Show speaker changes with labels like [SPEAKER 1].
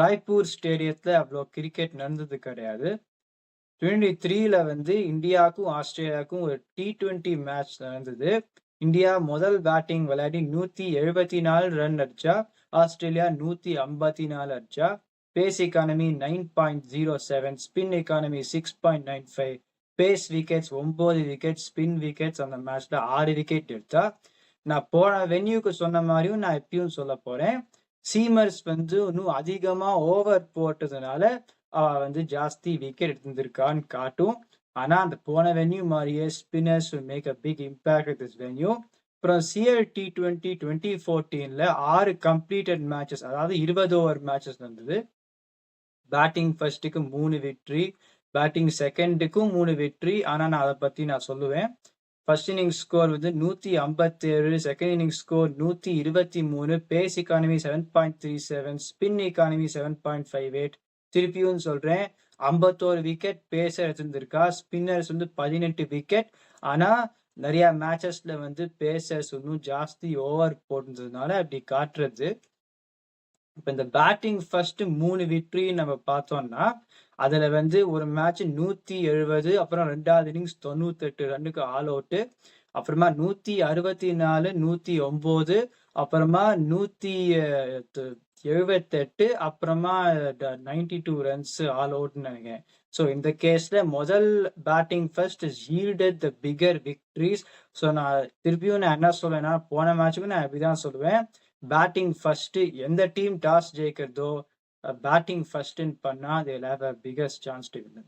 [SPEAKER 1] ராய்ப்பூர் ஸ்டேடியத்துல அவ்வளோ கிரிக்கெட் நடந்தது கிடையாது. 23ல வந்து இந்தியாவுக்கும் ஆஸ்திரேலியாவுக்கும் ஒரு T20 மேட்ச் நடந்தது. இந்தியா முதல் பேட்டிங் விளையாடி 174 ரன் அடிச்சா, ஆஸ்திரேலியா 154 அடிச்சா. Pace economy 9.07, spin economy 6.95, pace wickets 9 wicket, spin wickets அந்த மேட்ச்ல 6 விக்கெட் எடுத்தா. நான் போன வென்யூக்கு சொன்ன மாதிரியும் நான் எப்பயும் சொல்ல போறேன். சீமர்ஸ் வந்து இன்னும் அதிகமா ஓவர் போட்டதுனால வந்து ஜாஸ்தி விக்கெட் எடுத்திருக்கான்னு காட்டும். ஆனா அந்த போன வென்யூ மாதிரியே spinners make a big impact with this venue. அப்புறம் சிஎல் T20 2014ல 6 கம்ப்ளீட்டட் மேட்சஸ், அதாவது 20 ஓவர் மேட்சஸ் நடந்தது. பேட்டிங் ஃபர்ஸ்ட்டுக்கு 3 வெற்றி, பேட்டிங் செகண்டுக்கும் 3 வெற்றி. ஆனா நான் அதை பத்தி நான் சொல்லுவேன். ஃபர்ஸ்ட் இன்னிங்ஸ் ஸ்கோர் வந்து 157, second innings score 123, pace economy 7.37, spin economy 7.58. திருப்பியும் சொல்றேன், 51 விக்கெட் பேசர் எடுத்திருந்திருக்கா, ஸ்பின்னர்ஸ் வந்து 18 விக்கெட். ஆனா நிறைய மேட்சஸ்ல வந்து பேசர்ஸ் இன்னும் ஜாஸ்தி ஓவர் போட்டதுனால அப்படி காட்டுறது. இப்ப இந்த பேட்டிங் ஃபர்ஸ்ட் 3 வெற்றி நம்ம பார்த்தோம்னா, அதுல வந்து ஒரு மேட்ச் 170, அப்புறம் 2வது இன்னிங்ஸ் 98 ரன்னுக்கு ஆல் அவுட், அப்புறமா 164, 109, அப்புறமா 178, அப்புறமா 92 ரன்ஸ் ஆல் அவுட்னு நினைக்கிறேன். ஸோ இந்த கேஸ்ல முதல் batting first yielded the bigger victories. So நான் திருப்பியும் நான் என்ன சொல்லுவேன்னா, போன மேட்சுக்கும் நான் இப்படிதான் சொல்லுவேன். பேட்டிங் ஃபர்ஸ்ட் எந்த டீம் டாஸ் ஜெயிக்கிறதோ பேட்டிங் ஃபர்ஸ்ட்னு பண்ணா they will have a biggest chance to win.